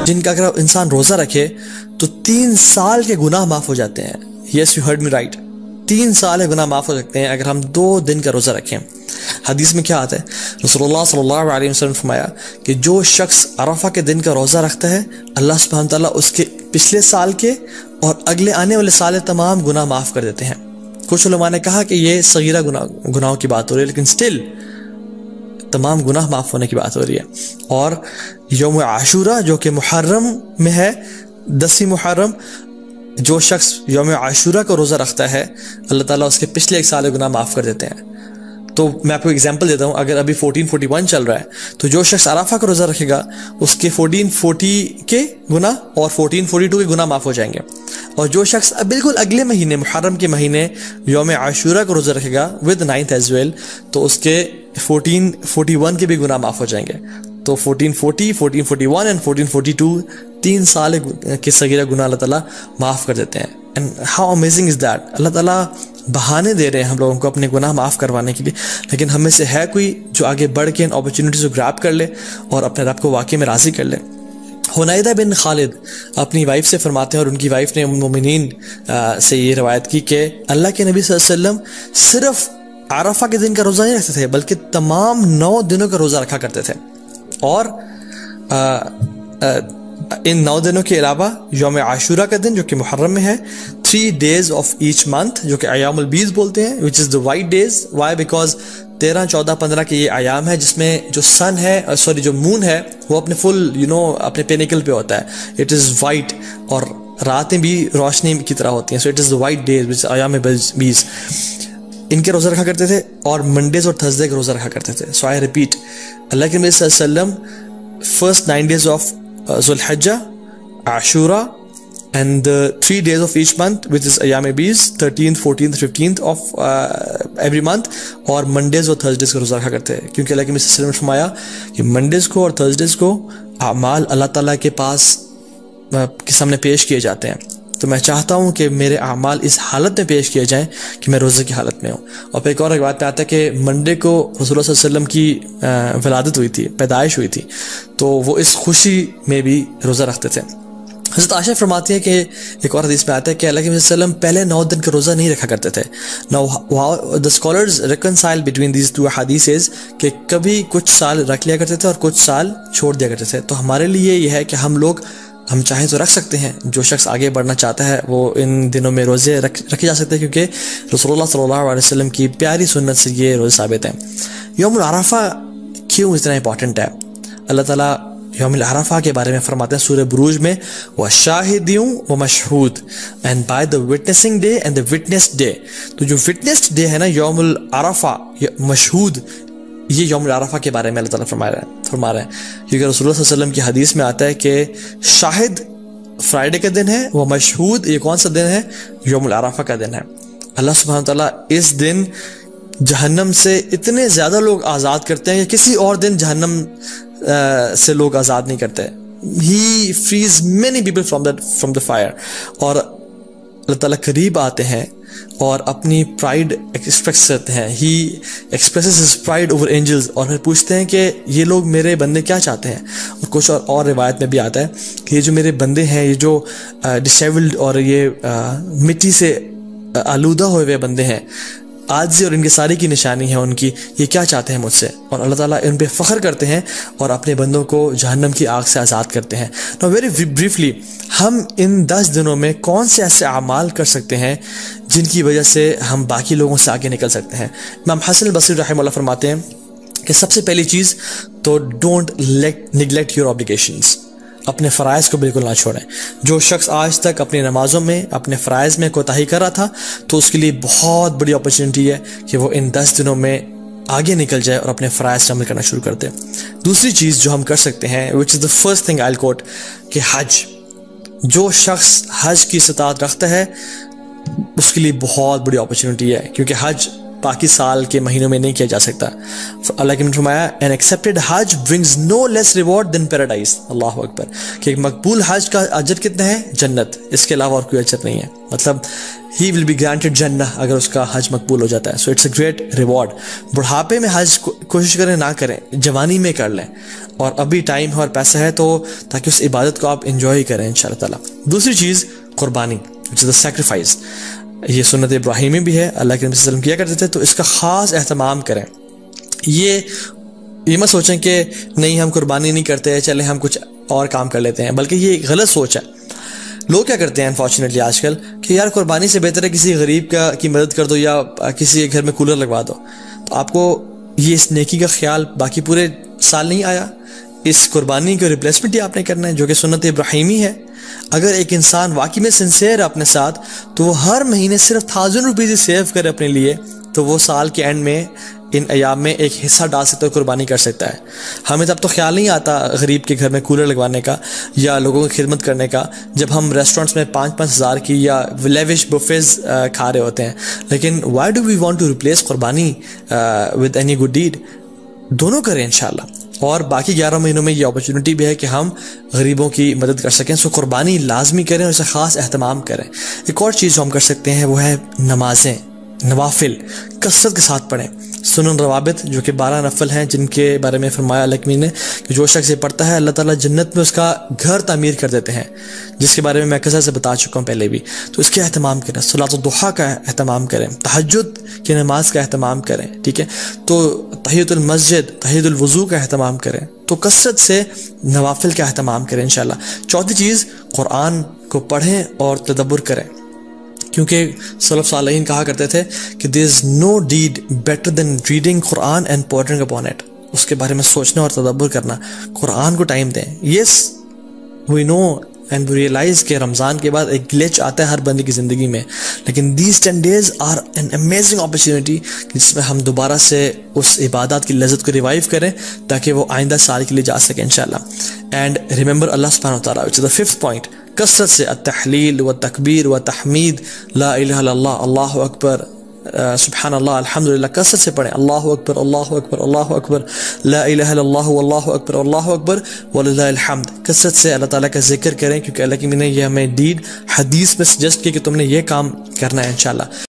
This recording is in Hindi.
जिनका अगर इंसान रोज़ा रखे तो 3 साल के गुनाह माफ़ हो जाते हैं। Yes, you heard me right, 3 साल के गुनाह माफ़ हो सकते हैं अगर हम 2 दिन का रोज़ा रखें। हदीस में क्या आता है, रसूलुल्लाह सल्लल्लाहु अलैहि वसल्लम ने फरमाया कि जो शख्स अरफा के दिन का रोज़ा रखता है, अल्लाह सुब्हानहू तआला उसके पिछले साल के और अगले आने वाले साल तमाम गुनाह माफ़ कर देते हैं। कुछ उलमा ने कहा कि ये सगीरा गुनाहों की बात हो रही है, लेकिन स्टिल तमाम गुनाह माफ़ होने की बात हो रही है। और यौम आशूरा जो कि मुहर्रम में है, 10वीं मुहर्रम, जो शख्स यौम आशूरा का रोज़ा रखता है, अल्लाह ताला उसके पिछले 1 साल के गुनाह माफ़ कर देते हैं। तो मैं आपको एग्जांपल देता हूँ, अगर अभी 1441 चल रहा है तो जो शख्स अराफा का रोज़ा रखेगा उसके 1440 के गुनाह और 1442 के गुनाह माफ़ हो जाएंगे। और जो शख्स बिल्कुल अगले महीने मुहर्रम के महीने यौम आशूरा का रोज़ा रखेगा विद 9th एज वेल, तो उसके 1441 के भी गुनाह माफ़ हो जाएंगे। तो 1440, 1441 एंड 1442 3 साल के सगीरा गुनाह अल्लाह ताला माफ़ कर देते हैं। And how amazing is that. अल्लाह ताला बहाने दे रहे हैं हम लोगों को अपने गुनाह माफ़ करवाने के लिए, लेकिन हम में से है कोई जो आगे बढ़ के इन अपॉर्चुनिटीज़ को ग्रैब कर ले और अपने रब को वाकई में राज़ी कर ले। हुनैदा बिन खालिद अपनी वाइफ से फरमाते हैं, और उनकी वाइफ ने मोमिनीन से ये रवायत की कि अल्लाह के नबी सल्लल्लाहु अलैहि वसल्लम सिर्फ अरफा के दिन का रोज़ा नहीं रखते थे, बल्कि तमाम 9 दिनों का रोज़ा रखा करते थे। और इन 9 दिनों के अलावा यौम आशूरा का दिन जो कि मुहर्रम में है, 3 days ऑफ ईच मंथ जो कि अयामुल बीज बोलते हैं, which is the white days. Why? Because 13, 14, 15 के ये आयाम है जिसमें जो सन है, सॉरी जो मून है, वो अपने फुल अपने पेनिकल पे होता है। इट इज़ वाइट और रातें भी रोशनी की तरह होती हैं। So it is the white days which अयाम बीज। इनके रोज़ा रखा करते थे और मंडेज और थर्सडे के रोज़ा रखा करते थे। सो आई रिपीट, अल्लाह के नबी सल्लल्लाहु अलैहि वसल्लम first 9 days of Zulhijjah, Ashura, and the 3 days of each month, which is Ayyam Bees, 13th, 14th, 15th of every month, और Mondays और Thursdays का रोज़ा रखा करते हैं, क्योंकि अल्लाह के नबी सल्लल्लाहु अलैहि वसल्लम ने फरमाया कि Mondays को और Thursdays को अमाल अल्लाह ताला के पास के सामने पेश किए जाते हैं। तो मैं चाहता हूँ कि मेरे अमाल इस हालत में पेश किए जाएं कि मैं रोज़े की हालत में हूँ। और फिर एक और बात आता है कि मंडे को रसूलुल्लाह सल्लल्लाहु अलैहि वसल्लम की विलादत हुई थी, पैदाइश हुई थी, तो वो इस खुशी में भी रोज़ा रखते थे। हज़रत आयशा फरमाती है कि एक और हदीस में आता है कि अल्लाह के नबी सल्लल्लाहु अलैहि वसल्लम पहले 9 दिन का रोज़ा नहीं रखा करते थे। Now the scholars reconcile between these 2 हदीसेस कि कभी कुछ साल रख लिया करते थे और कुछ साल छोड़ दिया करते थे। तो हमारे लिए ये है कि हम चाहें तो रख सकते हैं। जो शख्स आगे बढ़ना चाहता है वो इन दिनों में रोज़े रखे जा सकते हैं, क्योंकि रसूलुल्लाह सल्लल्लाहु अलैहि वसल्लम की प्यारी सुन्नत से ये रोज़े साबित हैं। यौमुल अरफा क्यों इतना इंपॉर्टेंट है? अल्लाह ताला यौमुल अरफा के बारे में फरमाते हैं सूरह बुरूज में, व शाहिदियों व Mashhood and by the witnessing day and the witnessed day. तो जो विटनेस्ड डे है ना, यौमुल अरफा, मशहूद, ये यौमुल अरफा के बारे में अल्लाह ताला फरमा रहे हैं, क्योंकि रसूलुल्लाह सल्लल्लाहु अलैहि वसल्लम की हदीस में आता है कि शाहिद फ्राइडे का दिन है, वो मशहूद ये कौन सा दिन है? यौमुल अरफा का दिन है। अल्लाह सुब्हानहू तआला इस दिन जहन्नम से इतने ज़्यादा लोग आज़ाद करते हैं कि किसी और दिन जहन्नम से लोग आज़ाद नहीं करते। He frees many people from the fire. और अल्लाह ताला करीब आते हैं और अपनी प्राइड एक्सप्रेस करते हैं। He expresses his pride over angels, और फिर पूछते हैं कि ये लोग मेरे बंदे क्या चाहते हैं। और कुछ और रिवायत में भी आता है कि ये जो मेरे बंदे हैं, ये जो डिसेबल्ड और ये मिट्टी से आलूदा हुए हुए बंदे हैं, आजी और इनकी सारी की निशानी है उनकी, ये क्या चाहते हैं मुझसे। और अल्लाह ताला इन पे फ़ख्र करते हैं और अपने बंदों को जहन्नम की आग से आज़ाद करते हैं। नाउ वेरी ब्रीफली, हम इन 10 दिनों में कौन से ऐसे अमाल कर सकते हैं जिनकी वजह से हम बाकी लोगों से आगे निकल सकते हैं? इमाम हसन बसरी रहमतुल्लाह फरमाते हैं कि सबसे पहली चीज़ तो डोंट निगलेक्ट योर ऑब्लिगेशंस। अपने फ़राइज़ को बिल्कुल ना छोड़ें। जो शख्स आज तक अपनी नमाज़ों में अपने फ़राइज़ में कोताही कर रहा था, तो उसके लिए बहुत बड़ी अपॉर्चुनिटी है कि वो इन 10 दिनों में आगे निकल जाए और अपने फ़राइज़ अमल करना शुरू कर दे। दूसरी चीज़ जो हम कर सकते हैं, which is the first thing I will quote, कि हज। जो शख्स हज की इस्तात रखता है उसके लिए बहुत बड़ी अपॉर्चुनिटी है, क्योंकि हज बाकी साल के महीनों में नहीं किया जा सकता। अल्लाह ने फरमाया an accepted hajj brings no less reward than paradise. अल्लाह अकबर, कि एक मकबूल हज का अजर कितना है? जन्नत, इसके अलावा और कोई अजर नहीं है। मतलब ही विल बी ग्रांटेड जन्नत अगर उसका हज मकबूल हो जाता है। So it's a great reward. बुढ़ापे में हज कोशिश करें ना करें, जवानी में कर लें, और अभी टाइम है और पैसा है तो ताकि उस इबादत को आप इंजॉय करें इंशाअल्लाह ताला। दूसरी चीज़ कुर्बानी, विच इज़ द सैक्रिफाइस। ये सुन्नत इब्राहिमी भी है, अल्लाह के नबी सल्लल्लाहु अलैहि वसल्लम किया करते थे, तो इसका ख़ास एहतमाम करें। ये मत सोचें कि नहीं हम कुर्बानी नहीं करते, चले हम कुछ और काम कर लेते हैं, बल्कि ये एक गलत सोच है। लोग क्या करते हैं अनफॉर्चुनेटली आजकल कि यार कुर्बानी से बेहतर है किसी गरीब की मदद कर दो या किसी के घर में कूलर लगवा दो। तो आपको ये इस नेकी का ख्याल बाकी पूरे साल नहीं आया, इस कुर्बानी को रिप्लेसमेंट ही आपने करना है, जो कि सुन्नत इब्राहिमी है। अगर एक इंसान वाकई में सिंसियर है अपने साथ, तो वो हर महीने सिर्फ 1000 रुपीज़ ही सेव करे अपने लिए, तो वो साल के एंड में इन अयाम में एक हिस्सा डाल सकता है, कुर्बानी कर सकता है। हमें तब तो ख्याल नहीं आता गरीब के घर में कूलर लगवाने का या लोगों की खिदमत करने का, जब हम रेस्टोरेंट्स में 5-5 हज़ार की या लेविश बुफेज खा रहे होते हैं। लेकिन why do we want to replace कुर्बानी विद एनी गुड डीड? दोनों करें इंशाल्लाह। और बाकी 11 महीनों में ये अपॉर्चुनिटी भी है कि हम गरीबों की मदद कर सकें। सो कुर्बानी लाजमी करें और इसे ख़ास एहतमाम करें। एक और चीज़ जो हम कर सकते हैं वो है नमाजें, नवाफिल कसरत के साथ पढ़ें। सुनन रवाबित जो कि 12 नफल हैं, जिनके बारे में फरमाया अल्लाह ने कि जो शख्स ये पढ़ता है अल्लाह ताला जन्नत में उसका घर तामीर कर देते हैं, जिसके बारे में मैं कसरत से बता चुका हूँ पहले भी। तो इसके अहतमाम करें, सलात दुहा का अहतमाम करें, तहज्जुद की नमाज का अहतमाम करें, ठीक है। तो तहियतुल मस्जिद, तहियतुल वज़ू का अहतमाम करें। तो कसरत से नवाफिल का अहतमाम करें इंशाल्लाह। चौथी चीज़, कुरान को पढ़ें और तदब्बुर करें, क्योंकि सलफ सालेहीन कहा करते थे कि there is no deed better than reading Quran and pondering upon it. उसके बारे में सोचना और तदब्बुर करना। कुरान को टाइम दें। Yes we know and we realise कि रमज़ान के बाद एक ग्लिच आता है हर बंदे की ज़िंदगी में, लेकिन these 10 days are an amazing opportunity जिसमें हम दोबारा से उस इबादत की लज़्ज़त को रिवाइव करें ताकि वो आइंदा साल के लिए जा सके इंशाल्लाह। एंड रिमेंबर अल्लाह सुब्हानहू व तआला, which is the 5th point, कसरत से अत्तहलील व तकबीर व तहमीद, ला इलाहा इल्लल्लाह, अल्लाहु अकबर, सुब्हानल्लाह, अल्हम्दुलिल्लाह, कसरत से पढ़ें। अल्लाहु अकबर, अल्लाहु अकबर, अल्लाहु अकबर, ला इलाहा इल्लल्लाह, अल्लाहु अकबर, अल्लाहु अकबर वलिल्लाहिल हम्द। कसरत से अल्लाह ताला का जिक्र करें, क्योंकि अल्लाह की ने ये हमें दीद हदीस में सजेस्ट किया कि तुमने ये काम करना है इंशाल्लाह।